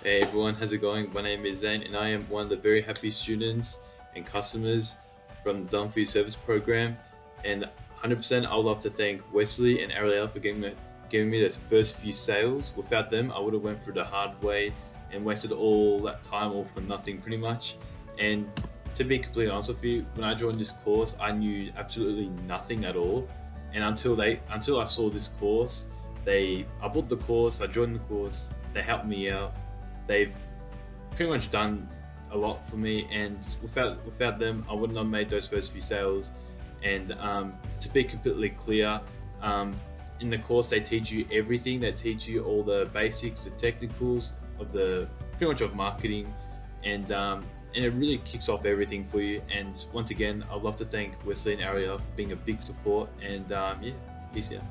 Hey everyone, how's it going? My name is Zane and I am one of the very happy students and customers from the Done For You Service program. And 100% I would love to thank Wesley and Ariel for giving me those first few sales. Without them, I would have went through the hard way and wasted all that time all for nothing pretty much. And to be completely honest with you, when I joined this course, I knew absolutely nothing at all. And until I saw this course, I bought the course, I joined the course, they helped me out. They've pretty much done a lot for me, and without them, I wouldn't have made those first few sales. And to be completely clear, in the course they teach you everything. They teach you all the basics, the technicals of pretty much of marketing, and it really kicks off everything for you. And once again, I'd love to thank Wesley and Ariel for being a big support. And yeah, peace out.